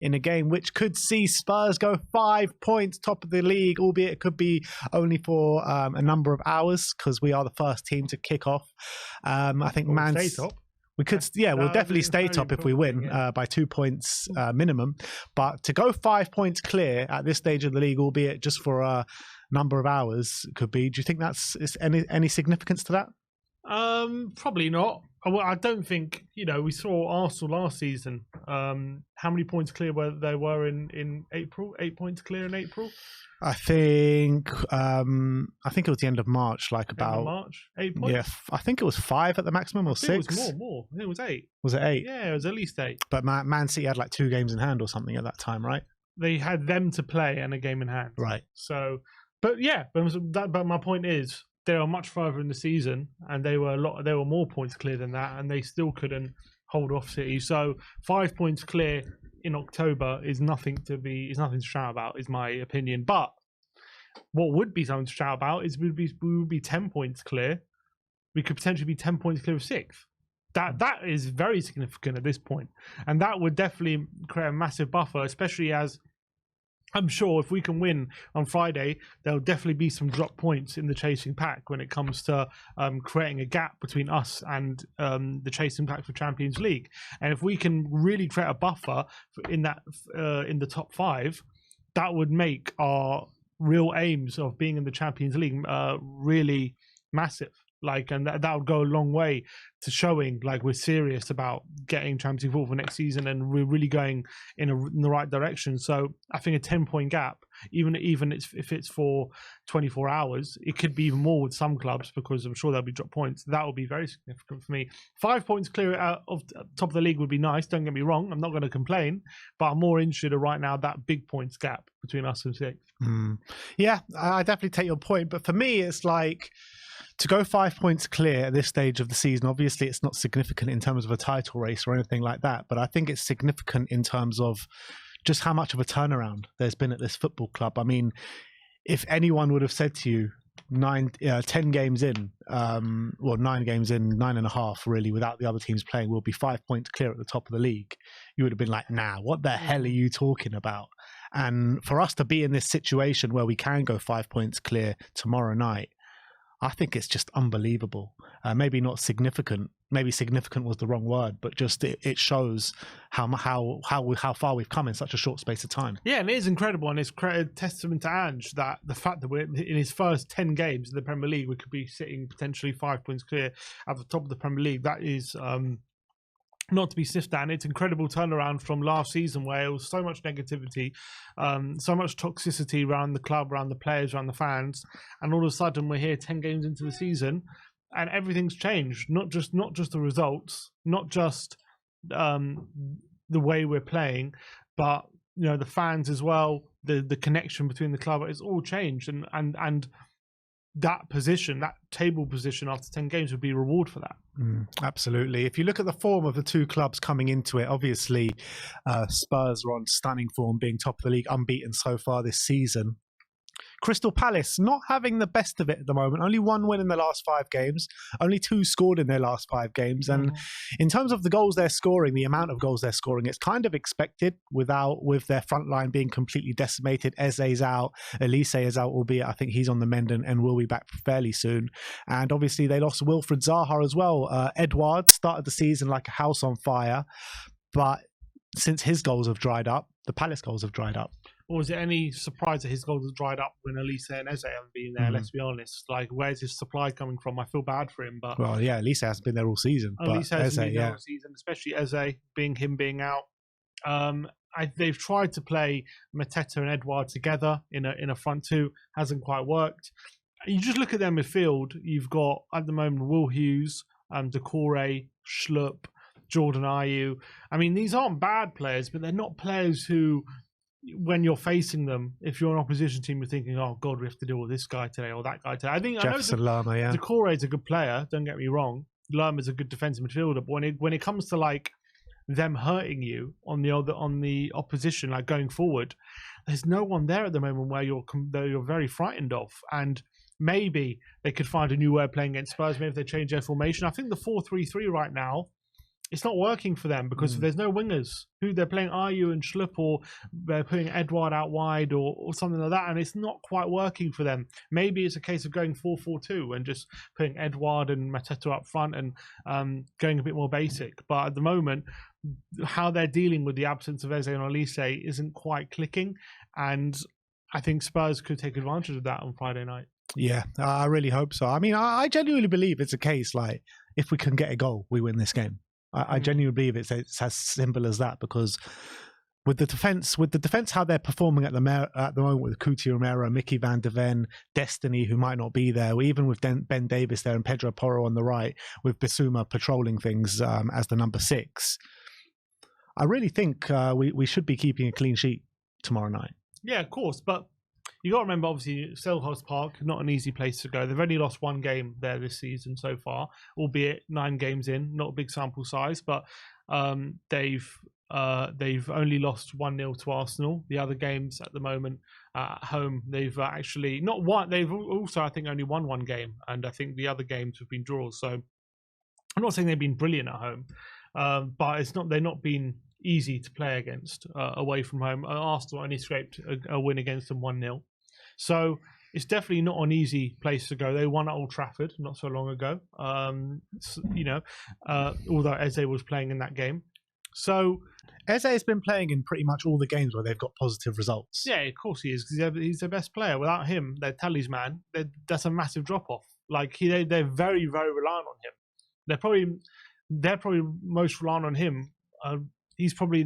in a game which could see Spurs go 5 points top of the league, albeit it could be only for a number of hours because we are the first team to kick off. I think we'll stay top. We could, we'll definitely stay top if we win by 2 points minimum. But to go 5 points clear at this stage of the league, albeit just for a number of hours, could be. Do you think that's any significance to that? Probably not. I don't think, we saw Arsenal last season. How many points clear they were in April? 8 points clear in April? I think it was the end of March, March, 8 points. Yeah, I think it was 5 at the maximum or 6. It was more. I think it was 8. Was it 8? Yeah, it was at least 8. But Man City had 2 games in hand or something at that time, right? They had them to play and a game in hand, right? So, but my point is they are much further in the season, and they were more points clear than that, and they still couldn't hold off City. So 5 points clear in October is nothing to shout about, is my opinion. But what would be something to shout about is we would be 10 points clear. We could potentially be 10 points clear of 6th. That is very significant at this point, and that would definitely create a massive buffer, especially as I'm sure if we can win on Friday, there'll definitely be some drop points in the chasing pack when it comes to creating a gap between us and the chasing pack for Champions League. And if we can really create a buffer in the top 5, that would make our real aims of being in the Champions League really massive. And that would go a long way to showing we're serious about getting Champions League football for next season, and we're really going in the right direction. So I think a 10-point gap, even if it's for 24 hours, it could be even more with some clubs because I'm sure there'll be drop points. That would be very significant for me. 5 points clear out of top of the league would be nice. Don't get me wrong. I'm not going to complain, but I'm more interested in right now that big points gap between us and 6th. Yeah, I definitely take your point. But for me, it's to go 5 points clear at this stage of the season, obviously it's not significant in terms of a title race or anything like that, but I think it's significant in terms of just how much of a turnaround there's been at this football club. I mean, if anyone would have said to you 10 games in, 9 games in, 9.5 really, without the other teams playing, we'll be 5 points clear at the top of the league, you would have been like, nah, what the hell are you talking about? And for us to be in this situation where we can go 5 points clear tomorrow night, I think it's just unbelievable. Maybe not significant. Maybe significant was the wrong word, but just it shows how far we've come in such a short space of time. Yeah, and it is incredible, and it's a testament to Ange that the fact that we're in his first 10 games in the Premier League, we could be sitting potentially 5 points clear at the top of the Premier League. That is not to be sniffed at. And it's incredible turnaround from last season where it was so much negativity, so much toxicity around the club, around the players, around the fans, and all of a sudden we're here 10 games into the season and everything's changed. Not just the results, not just the way we're playing, but the fans as well, the connection between the club. It's all changed, and that position, that table position after 10 games would be reward for that. Absolutely. If you look at the form of the two clubs coming into it, obviously Spurs are on stunning form, being top of the league, unbeaten so far this season. Crystal Palace not having the best of it at the moment. Only 1 win in the last 5 games. Only 2 scored in their last 5 games. And in terms of the goals they're scoring, the amount of goals they're scoring, it's kind of expected with their front line being completely decimated. Eze's out. Elise is out, albeit I think he's on the mend and will be back fairly soon. And obviously they lost Wilfried Zaha as well. Edouard started the season like a house on fire. But since his goals have dried up, the Palace goals have dried up. Or was it any surprise that his goals have dried up when Elise and Eze haven't been there? Let's be honest. Where's his supply coming from? I feel bad for him, but Elise hasn't been there all season. Elise hasn't been there all season, especially Eze being out. They've tried to play Mateta and Edouard together in a front two, hasn't quite worked. You just look at their midfield. You've got at the moment Will Hughes, Decore, Schlupp, Jordan Ayew. I mean, these aren't bad players, but they're not players who, when you're facing them, if you're an opposition team, you're thinking, oh God, we have to deal with this guy today or that guy today. I know Lerma, Decore is a good player, don't get me wrong. Lerma is a good defensive midfielder, but when it comes to them hurting you on the opposition, going forward, there's no one there at the moment where you're very frightened of. And maybe they could find a new way of playing against Spurs. Maybe if they change their formation. I think the 4-3-3 right now it's not working for them because there's no wingers. Who they're playing Ayew and Schlupp, or they're putting Edouard out wide or something like that, and it's not quite working for them. Maybe it's a case of going 4-4-2 and just putting Edouard and Mateta up front and going a bit more basic. But at the moment, how they're dealing with the absence of Eze and Olise isn't quite clicking, and I think Spurs could take advantage of that on Friday night. Yeah, I really hope so. I mean, I genuinely believe it's a case like if we can get a goal, we win this game. I genuinely believe it's as simple as that, because with the defense how they're performing at the moment with Cuti Romero, Mickey van de Ven, Destiny, who might not be there, or even with Ben Davis there and Pedro Porro on the right, with Bissouma patrolling things as the number 6. I really think we should be keeping a clean sheet tomorrow night. Yeah, of course, but you got to remember, obviously, Selhurst Park, not an easy place to go. They've only lost one game there this season so far, albeit 9 games in, not a big sample size, but they've only lost 1-0 to Arsenal. The other games at the moment at home, they've actually not won. They've also, I think, only won 1 game, and I think the other games have been draws. So I'm not saying they've been brilliant at home, but they're not been easy to play against away from home. Arsenal only scraped a win against them 1-0. So it's definitely not an easy place to go. They won at Old Trafford not so long ago, although Eze was playing in that game. So Eze has been playing in pretty much all the games where they've got positive results. Yeah, of course he is, because he's their best player. Without him, their talisman, that's a massive drop-off. Like, they're very, very reliant on him. They're probably most reliant on him. He's probably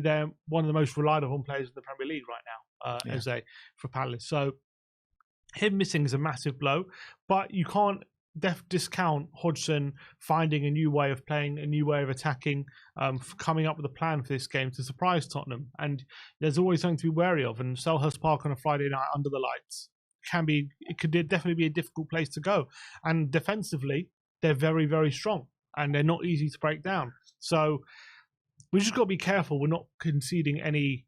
one of the most relied upon players in the Premier League right now, Eze, for Palace. So him missing is a massive blow, but you can't discount Hodgson finding a new way of playing, a new way of attacking, coming up with a plan for this game to surprise Tottenham. And there's always something to be wary of. And Selhurst Park on a Friday night under the lights could definitely be a difficult place to go. And defensively, they're very, very strong, and they're not easy to break down. So we just got to be careful. We're not conceding any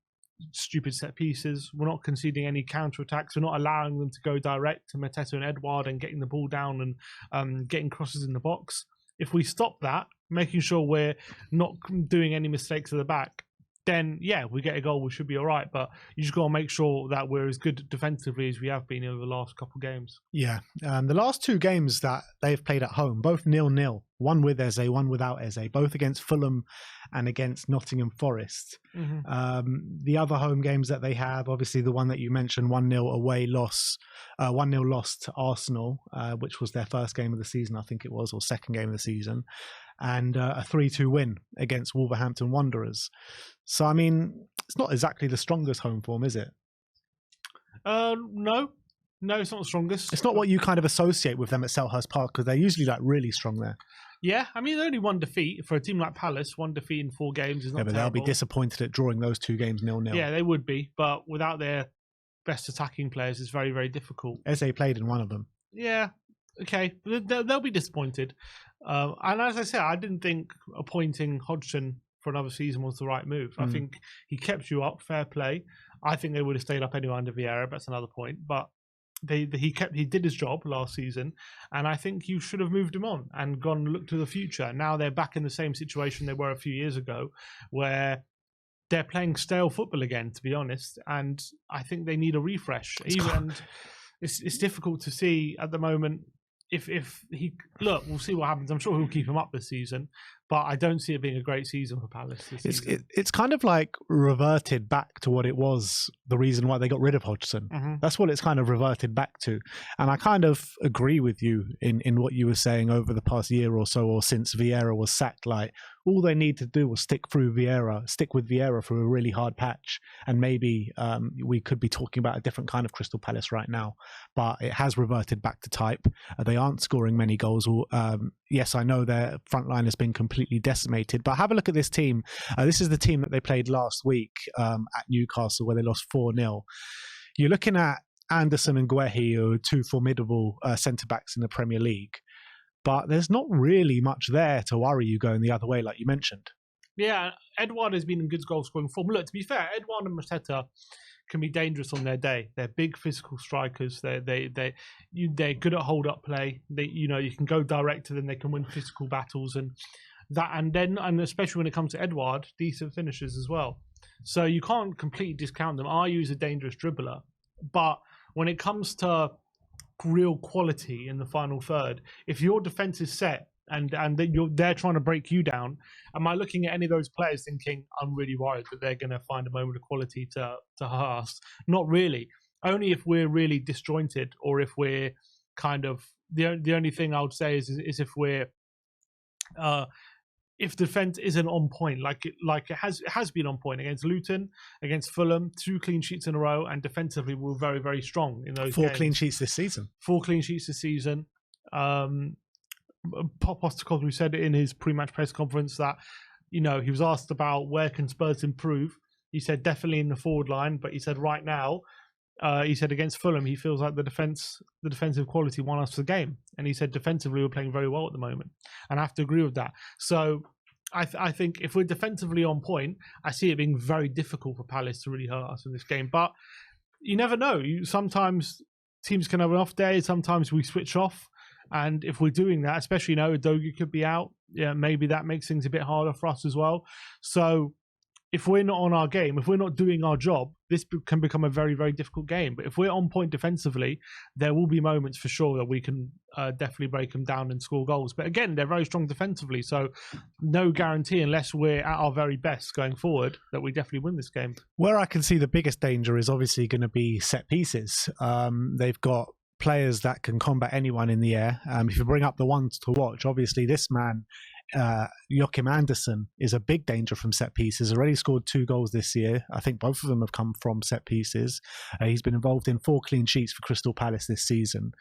stupid set pieces. We're not conceding any counter-attacks. We're not allowing them to go direct to Mateta and Edouard and getting the ball down and getting crosses in the box. If we stop that, making sure we're not doing any mistakes at the back, then, we get a goal, we should be all right. But you just got to make sure that we're as good defensively as we have been over the last couple of games. Yeah. The last 2 games that they've played at home, both 0-0, one with Eze, one without Eze, both against Fulham and against Nottingham Forest. The other home games that they have, obviously the one that you mentioned, 1-0 away loss, 1-0 loss to Arsenal, which was their first game of the season, I think it was, or second game of the season, and a 3-2 win against Wolverhampton Wanderers. So, I mean, it's not exactly the strongest home form, is it? No, it's not the strongest. It's not what you kind of associate with them at Selhurst Park, because they're usually really strong there. Yeah, I mean, only 1 defeat for a team like Palace. 1 defeat in 4 games is not terrible. They'll be disappointed at drawing those 2 games 0-0. Yeah, they would be, but without their best attacking players, it's very, very difficult. Eze played in one of them. Yeah, okay, they'll be disappointed. And as I said, I didn't think appointing Hodgson for another season was the right move. I think he kept you up, fair play. I think they would have stayed up anyway under Vieira, but that's another point. But he did his job last season, and I think you should have moved him on and gone and looked to the future. Now they're back in the same situation they were a few years ago, where they're playing stale football again, to be honest, and I think they need a refresh. It's difficult to see at the moment. If he we'll see what happens. I'm sure he'll keep him up this season, but I don't see it being a great season for Palace this season. It's kind of like reverted back to what it was, the reason why they got rid of Hodgson. That's what it's kind of reverted back to. And I kind of agree with you in what you were saying over the past year or so, or since Vieira was sacked. Like, all they need to do was stick with Vieira for a really hard patch, and maybe we could be talking about a different kind of Crystal Palace right now. But it has reverted back to type. They aren't scoring many goals. Yes, I know their front line has been completely decimated, but have a look at this team. This is the team that they played last week at Newcastle, where they lost 4-0. You're looking at Anderson and Guehi, who are 2 formidable centre-backs in the Premier League. But there's not really much there to worry you going the other way, like you mentioned. Yeah, Edouard has been in good goal-scoring form. Look, to be fair, Edouard and Mateta can be dangerous on their day. They're big physical strikers. They're good at hold-up play. You can go direct to them. They can win physical battles, and and especially when it comes to Edouard, decent finishers as well. So you can't completely discount them. Ayew is a dangerous dribbler, but when it comes to real quality in the final third, if your defense is set and they're trying to break you down, am I looking at any of those players thinking I'm really worried that they're going to find a moment of quality to hurt us? Not really. Only if we're really disjointed, or if we're kind of the only thing I would say is if we're if defense isn't on point, like it has been on point against Luton, against Fulham, 2 clean sheets in a row, and defensively we're very, very strong in those 4 games. clean sheets this season. 4 clean sheets this season. Postecoglou said in his pre-match press conference that, he was asked about where can Spurs improve. He said definitely in the forward line, but he said right now, he said against Fulham, he feels like the defensive quality won us the game. And he said defensively we're playing very well at the moment. And I have to agree with that. So I think if we're defensively on point, I see it being very difficult for Palace to really hurt us in this game. But you never know. Sometimes teams can have an off day. Sometimes we switch off. And if we're doing that, especially Udogie could be out, maybe that makes things a bit harder for us as well. So if we're not on our game, if we're not doing our job, this can become a very, very difficult game. But if we're on point defensively, there will be moments for sure that we can definitely break them down and score goals. But again, they're very strong defensively, so no guarantee unless we're at our very best going forward that we definitely win this game. Where I can see the biggest danger is obviously going to be set pieces. They've got players that can combat anyone in the air. If you bring up the ones to watch, obviously this man, Joachim Andersen, is a big danger from set pieces. Already scored 2 goals this year. I think both of them have come from set pieces. He's been involved in 4 clean sheets for Crystal Palace this season.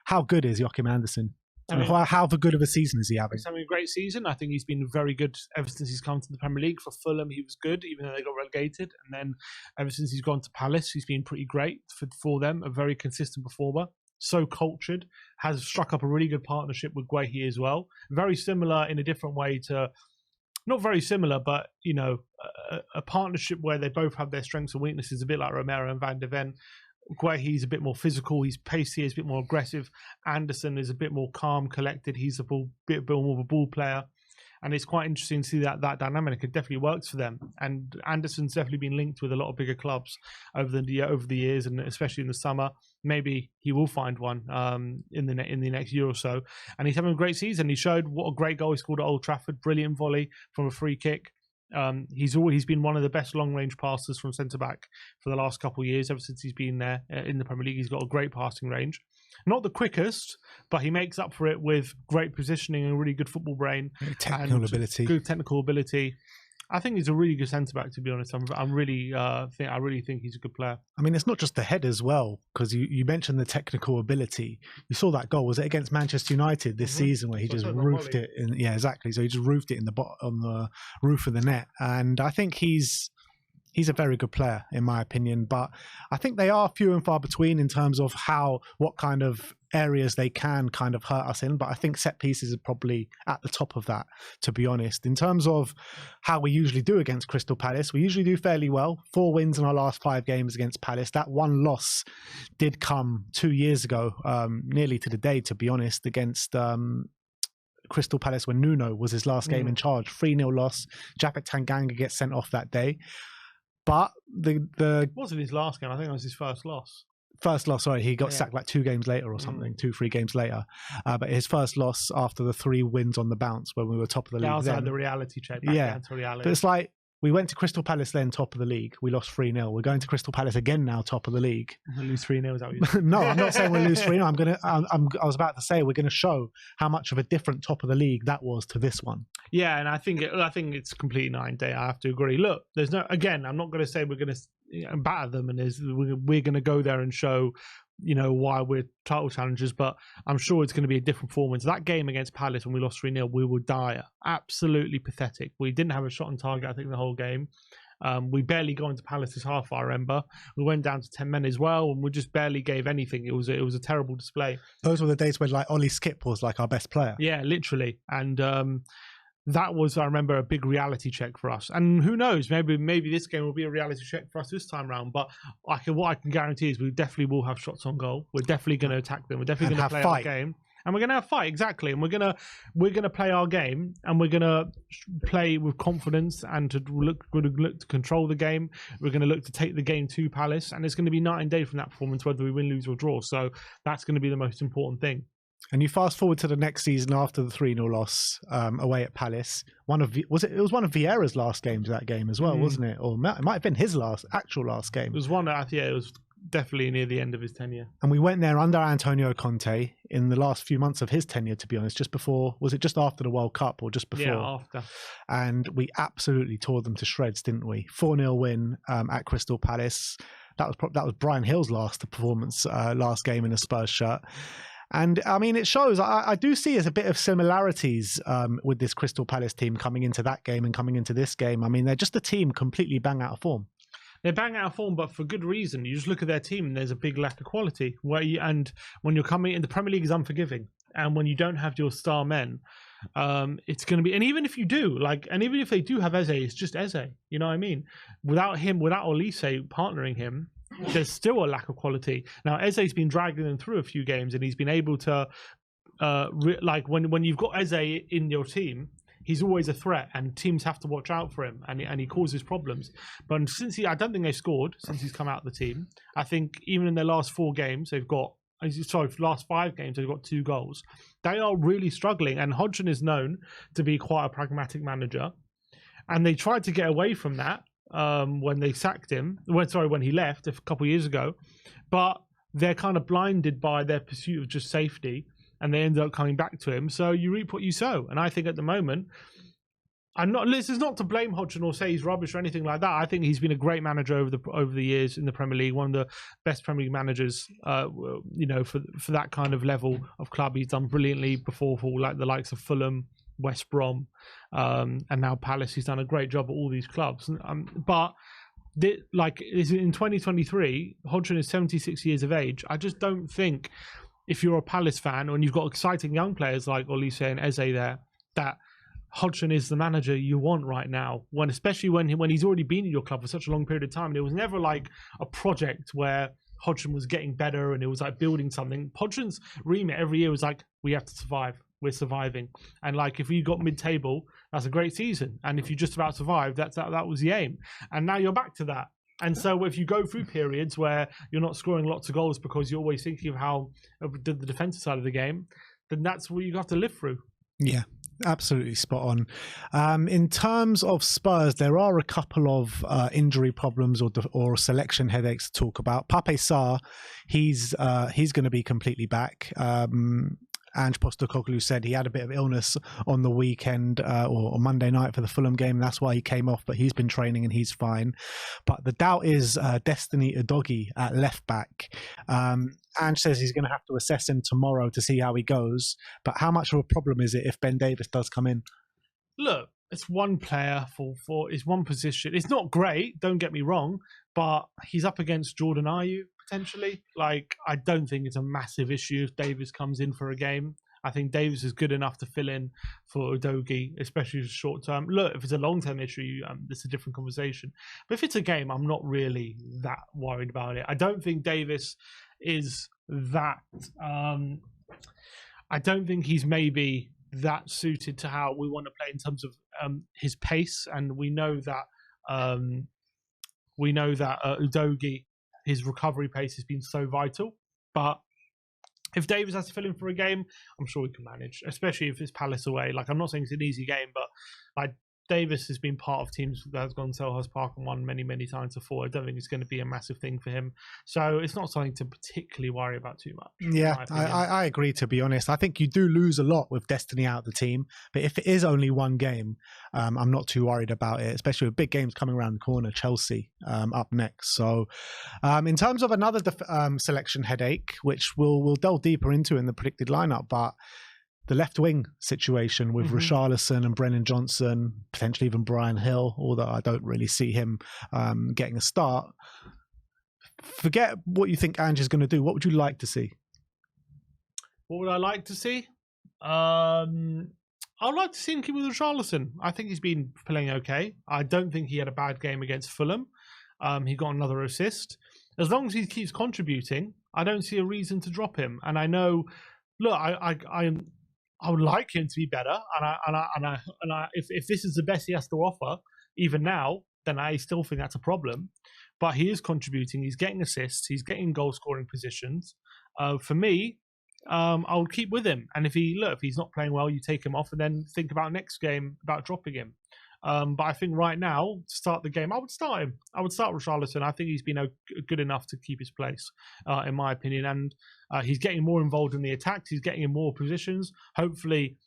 How good is Joachim Andersen? How good of a season is he having? He's having a great season. I think he's been very good ever since he's come to the Premier League. For Fulham, he was good, even though they got relegated. And then ever since he's gone to Palace, he's been pretty great for them, a very consistent performer. So cultured, has struck up a really good partnership with Guehi as well. Very similar in a different way to, not very similar, but, a partnership where they both have their strengths and weaknesses, a bit like Romero and Van de Ven. Guehi's a bit more physical, he's pacey, he's a bit more aggressive. Andersen is a bit more calm, collected. He's a bit more of a ball player. And it's quite interesting to see that dynamic. It definitely works for them. And Anderson's definitely been linked with a lot of bigger clubs over the years, and especially in the summer. Maybe he will find one in the next year or so. And he's having a great season. He showed what a great goal he scored at Old Trafford. Brilliant volley from a free kick. He's been one of the best long range passers from centre back for the last couple of years. Ever since he's been there in the Premier League, he's got a great passing range. Not the quickest, but he makes up for it with great positioning and a really good football brain. Good technical ability. I think he's a really good centre back, to be honest. I really think he's a good player. I mean, it's not just the head as well, because you mentioned the technical ability. You saw that goal. Was it against Manchester United this season where he just roofed it? Yeah, exactly. So he just roofed it on the roof of the net, and I think he's a very good player in my opinion. But I think they are few and far between in terms of what kind of areas they can kind of hurt us in. But I think set pieces are probably at the top of that, to be honest. In terms of how we usually do against Crystal Palace, we usually do fairly well. 4 wins in our last 5 games against Palace. That one loss did come 2 years ago, nearly to the day, to be honest, against Crystal Palace when Nuno was his last game in charge. 3-0 loss. Japet Tanganga gets sent off that day. But it wasn't his last game. I think it was his first loss. Sorry, he got sacked like 2 games later or something, 2-3 games later. But his first loss after the 3 wins on the bounce when we were top of the league. That was like the reality check. Down to reality. But it's like, we went to Crystal Palace then, top of the league. We lost 3-0. We're going to Crystal Palace again now, top of the league. We'll lose 3-0, is that what you said? No, I'm not saying we'll lose 3-0. I was about to say we're going to show how much of a different top of the league that was to this one. Yeah, and I think it's complete 9-day. I have to agree. Look, I'm not going to say we're going to batter them, and we're going to go there and show why we're title challengers, but I'm sure it's going to be a different performance. That game against Palace when we lost 3-0, we were dire. Absolutely pathetic. We didn't have a shot on target, I think, the whole game. We barely got into Palace's half, I remember. We went down to 10 men as well, and we just barely gave anything. It was a terrible display. Those were the days when Ollie Skip was like our best player. Yeah, literally. And that was, I remember, a big reality check for us. And who knows, maybe this game will be a reality check for us this time round. But what I can guarantee is we definitely will have shots on goal. We're definitely going to attack them. We're definitely going to play our game. and we're going to have fight, exactly, and we're going to play our game, and we're going to play with confidence and to look to control the game. We're going to look to take the game to Palace, and it's going to be night and day from that performance whether we win, lose or draw. So that's going to be the most important thing. And you fast forward to the next season after the 3-0 loss away at Palace. It was one of Vieira's last games, that game as well, wasn't it? Or it might have been his actual last game. It was one. It was definitely near the end of his tenure. And we went there under Antonio Conte in the last few months of his tenure, to be honest, was it just after the World Cup or just before? Yeah, after. And we absolutely tore them to shreds, didn't we? 4-0 win at Crystal Palace. That was Brian Hill's last performance, last game in a Spurs shirt. And I mean, it shows. I do see as a bit of similarities with this Crystal Palace team coming into that game and coming into this game. I mean, they're just a team completely bang out of form. They're bang out of form, but for good reason. You just look at their team, and there's a big lack of quality. And when you're coming in, the Premier League is unforgiving. And when you don't have your star men, it's going to be. And even if you do, and even if they do have Eze, it's just Eze. You know what I mean? Without him, without Olise partnering him, there's still a lack of quality. Now, Eze's been dragging them through a few games, and he's been able to, when you've got Eze in your team, he's always a threat, and teams have to watch out for him, and he causes problems. But I don't think they've scored since he's come out of the team. I think even in their last 4 games, last 5 games, they've got 2 goals. They are really struggling, and Hodgson is known to be quite a pragmatic manager, and they tried to get away from that when they sacked him. When he left a couple of years ago, but they're kind of blinded by their pursuit of just safety, and they end up coming back to him. So you reap what you sow. And I think at the moment, this is not to blame Hodgson or say he's rubbish or anything like that. I think he's been a great manager over the years in the Premier League, one of the best Premier League managers, for that kind of level of club. He's done brilliantly before for the likes of Fulham, West Brom, and now Palace. He's done a great job at all these clubs. But in 2023, Hodgson is 76 years of age. I just don't think, if you're a Palace fan and you've got exciting young players like Olise and Eze there, that Hodgson is the manager you want right now. Especially when he's already been in your club for such a long period of time. And it was never like a project where Hodgson was getting better and it was like building something. Hodgson's remit every year was like, we have to survive. We're surviving. And if you got mid-table, that's a great season. And if you just about survived, that was the aim. And now you're back to that. And so if you go through periods where you're not scoring lots of goals because you're always thinking of the defensive side of the game, then that's what you have to live through. Yeah, absolutely spot on. In terms of Spurs, there are a couple of injury problems or selection headaches to talk about. Pape Sarr, he's going to be completely back. Ange Postecoglou said he had a bit of illness on the weekend or Monday night for the Fulham game. That's why he came off, but he's been training and he's fine. But the doubt is Destiny Udogie at left back. Ange says he's going to have to assess him tomorrow to see how he goes. But how much of a problem is it if Ben Davies does come in? Look, it's one player for it's one position. It's not great, don't get me wrong, but he's up against Jordan Ayew potentially. I don't think it's a massive issue if Davies comes in for a game. I think Davies is good enough to fill in for Udogie, especially short term. Look, if it's a long term issue, it's a different conversation. But if it's a game, I'm not really that worried about it. I don't think Davies is that. I don't think he's maybe that suited to how we want to play in terms of his pace, and we know that Udogie, his recovery pace has been so vital. But if Davies has to fill in for a game, I'm sure he can manage, especially if it's Palace away. I'm not saying it's an easy game, but Davies has been part of teams that has gone to Selhurst Park and won many, many times before. I don't think it's going to be a massive thing for him. So it's not something to particularly worry about too much. Yeah, I agree, to be honest. I think you do lose a lot with Destiny out of the team. But if it is only one game, I'm not too worried about it, especially with big games coming around the corner, Chelsea up next. So in terms of another selection headache, which we'll delve deeper into in the predicted lineup, but the left wing situation with Richarlison and Brennan Johnson, potentially even Brian Hill, although I don't really see him getting a start. Forget what you think Ange is going to do. What would you like to see? What would I like to see? I'd like to see him keep with Richarlison. I think he's been playing okay. I don't think he had a bad game against Fulham. He got another assist. As long as he keeps contributing, I don't see a reason to drop him. And I know look, I would like him to be better, if this is the best he has to offer, even now, then I still think that's a problem. But he is contributing. He's getting assists. He's getting goal scoring positions. For me, I'll keep with him. And if he's not playing well, you take him off, and then think about next game about dropping him. But I think right now, to start the game, I would start him. I would start Richarlison. I think he's been good enough to keep his place, in my opinion. And he's getting more involved in the attacks. He's getting in more positions. Hopefully,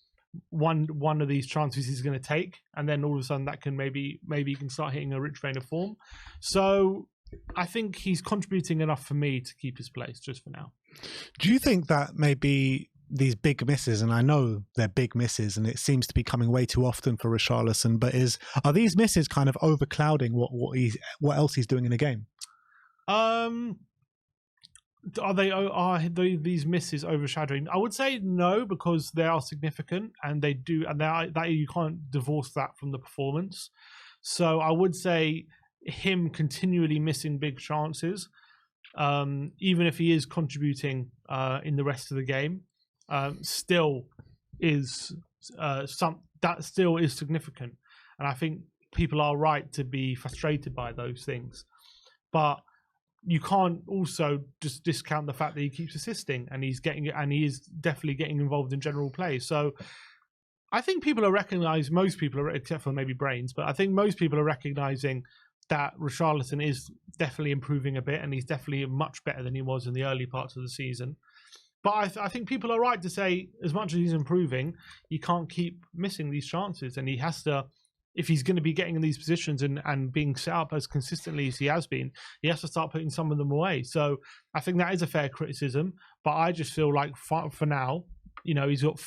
one of these chances he's going to take, and then all of a sudden that can maybe he can start hitting a rich vein of form. So I think he's contributing enough for me to keep his place just for now. Do you think that maybe these big misses, and I know they're big misses, and it seems to be coming way too often for Richarlison, but are these misses kind of overclouding what else he's doing in the game? Are these misses overshadowing? I would say no, because they are significant, and that you can't divorce that from the performance. So I would say him continually missing big chances, even if he is contributing in the rest of the game, still is still is significant. And I think people are right to be frustrated by those things, but you can't also just discount the fact that he keeps assisting, and he is definitely getting involved in general play. So I think most people are, except for maybe Brains, but I think most people are recognizing that Richarlison is definitely improving a bit, and he's definitely much better than he was in the early parts of the season. But I think people are right to say, as much as he's improving, he can't keep missing these chances, and he has to. If he's going to be getting in these positions and being set up as consistently as he has been, he has to start putting some of them away. So I think that is a fair criticism, but I just feel like for now, he's got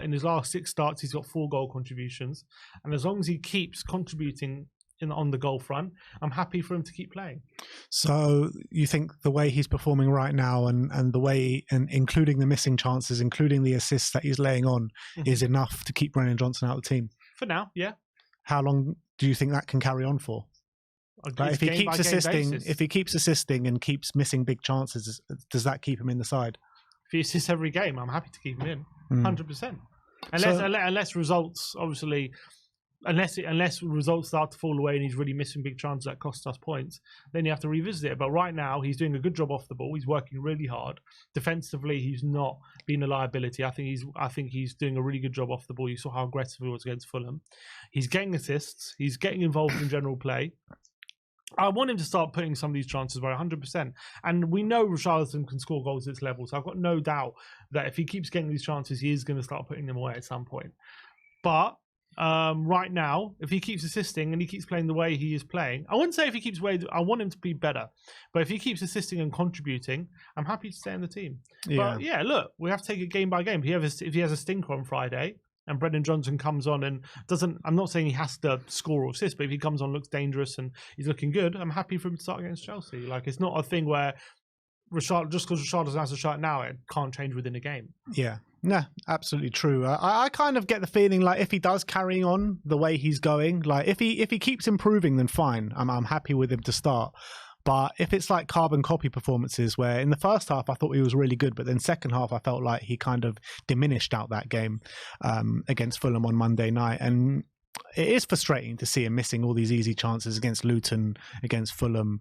in his last 6 starts, he's got 4 goal contributions, and as long as he keeps contributing on the goal front, I'm happy for him to keep playing. So you think the way he's performing right now, and the way, and including the missing chances, including the assists that he's laying on, is enough to keep Brennan Johnson out of the team? For now, yeah. How long do you think that can carry on for? Like if he keeps assisting and keeps missing big chances, does that keep him in the side? If he assists every game, I'm happy to keep him in, 100%. Unless results, obviously, unless results start to fall away and he's really missing big chances that cost us points, then you have to revisit it. But right now, he's doing a good job off the ball. He's working really hard. Defensively, he's not been a liability. I think he's doing a really good job off the ball. You saw how aggressive he was against Fulham. He's getting assists. He's getting involved in general play. I want him to start putting some of these chances by 100%. And we know Richarlison can score goals at this level, so I've got no doubt that if he keeps getting these chances, he is going to start putting them away at some point. But right now, if he keeps assisting and he keeps playing the way he is playing, I wouldn't say if he keeps I want him to be better, but if he keeps assisting and contributing, I'm happy to stay in the team. Yeah. But yeah, look, we have to take it game by game. If he has a stinker on Friday and Brendan Johnson comes on and I'm not saying he has to score or assist, but if he comes on, looks dangerous and he's looking good, I'm happy for him to start against Chelsea. Like, it's not a thing where just because Richarlison has a shot now, it can't change within a game. Yeah. No, absolutely true. I kind of get the feeling like if he does carry on the way he's going, like if he keeps improving, then fine. I'm happy with him to start. But if it's like carbon copy performances where in the first half I thought he was really good, but then second half I felt like he kind of diminished out that game against Fulham on Monday night. And it is frustrating to see him missing all these easy chances against Luton, against Fulham.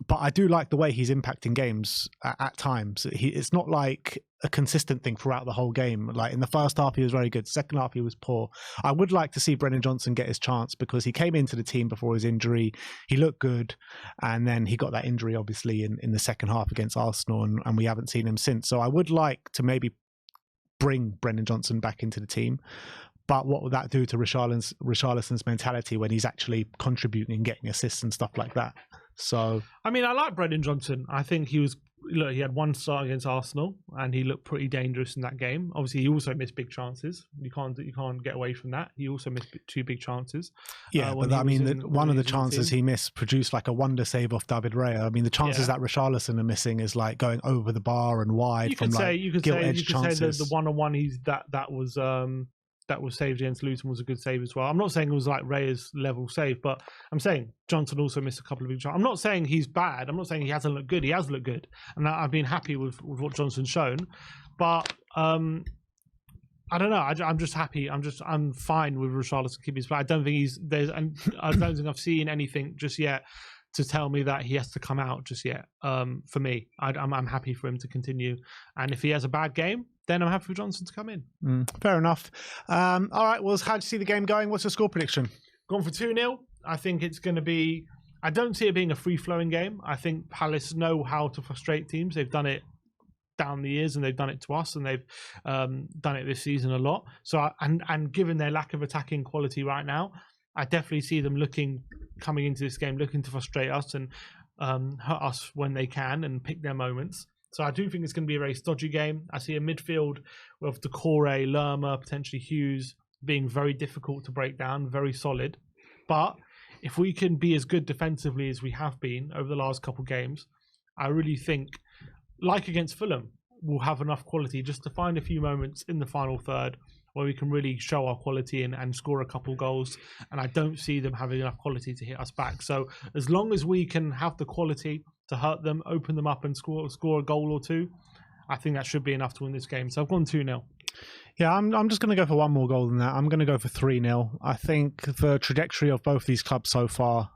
But I do like the way he's impacting games at times. It's not like a consistent thing throughout the whole game. Like in the first half, he was very good. Second half, he was poor. I would like to see Brennan Johnson get his chance because he came into the team before his injury. He looked good. And then he got that injury, obviously, in the second half against Arsenal. And we haven't seen him since. So I would like to maybe bring Brennan Johnson back into the team. But what would that do to Richarlison's mentality when he's actually contributing and getting assists and stuff like that? So, I mean, I like Brendan Johnson. I think he had one start against Arsenal and he looked pretty dangerous in that game. Obviously, he also missed big chances. You can't get away from that. He also missed 2 big chances. Yeah, but I mean, one of the chances he missed produced like a wonder save off David Raya. I mean, the chances that Richarlison are missing is like going over the bar and wide. You could say the 1-on-1 that was that was saved against Luton was a good save as well. I'm not saying it was like Raya's level save, but I'm saying Johnson also missed a couple of big shots. I'm not saying he's bad. I'm not saying he hasn't looked good. He has looked good, and I've been happy with what Johnson's shown. But I don't know. I'm just happy. I'm fine with Richarlison keeping his play. I don't think I don't think I've seen anything just yet to tell me that he has to come out just yet. For me, I'm happy for him to continue. And if he has a bad game, then I'm happy for Johnson to come in. Fair enough. All right, well, how do you see the game going? What's your score prediction? Gone for 2-0. I think it's going to be... I don't see it being a free-flowing game. I think Palace know how to frustrate teams. They've done it down the years, and they've done it to us, and they've done it this season a lot. So, and given their lack of attacking quality right now, I definitely see them coming into this game, looking to frustrate us and hurt us when they can and pick their moments. So I do think it's going to be a very stodgy game. I see a midfield with Decore, Lerma, potentially Hughes being very difficult to break down, very solid. But if we can be as good defensively as we have been over the last couple of games, I really think, like against Fulham, we'll have enough quality just to find a few moments in the final third where we can really show our quality and score a couple goals. And I don't see them having enough quality to hit us back. So as long as we can have the quality to hurt them, open them up and score a goal or two, I think that should be enough to win this game. So I've gone 2-0. Yeah, I'm just going to go for one more goal than that. I'm going to go for 3-0. I think the trajectory of both these clubs so far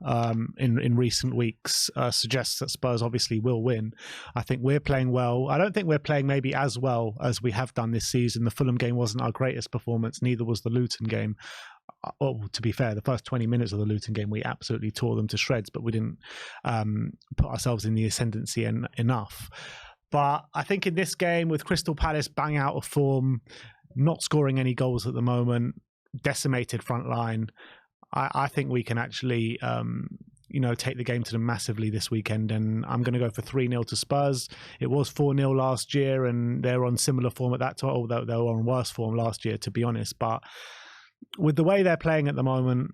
in recent weeks suggests that Spurs obviously will win. I think we're playing well. I don't think we're playing maybe as well as we have done this season. The Fulham game wasn't our greatest performance. Neither was the Luton game. Oh, to be fair, the first 20 minutes of the Luton game, we absolutely tore them to shreds, but we didn't put ourselves in the ascendancy enough. But I think in this game, with Crystal Palace bang out of form, not scoring any goals at the moment, decimated front line, I think we can actually, take the game to them massively this weekend. And I'm going to go for 3-0 to Spurs. It was 4-0 last year, and they're on similar form at that time, although they were on worse form last year, to be honest. But with the way they're playing at the moment,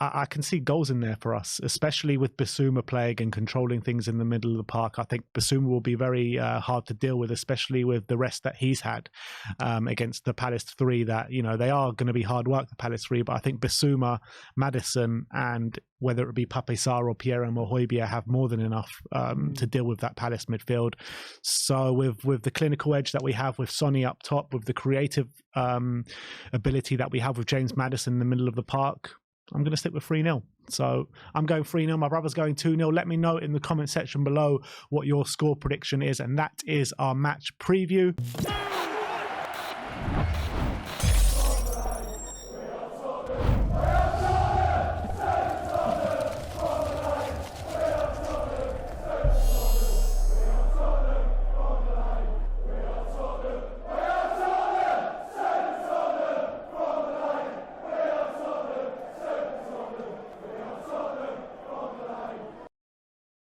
I can see goals in there for us, especially with Bissouma playing and controlling things in the middle of the park. I think Bissouma will be very hard to deal with, especially with the rest that he's had against the Palace 3 that, they are going to be hard work, the Palace 3, but I think Bissouma, Maddison, and whether it be Pape Sarr or Pierre-Emile Højbjerg have more than enough to deal with that Palace midfield. So with the clinical edge that we have with Sonny up top, with the creative ability that we have with James Maddison in the middle of the park, I'm going to stick with 3-0. So I'm going 3-0. My brother's going 2-0. Let me know in the comment section below what your score prediction is. And that is our match preview.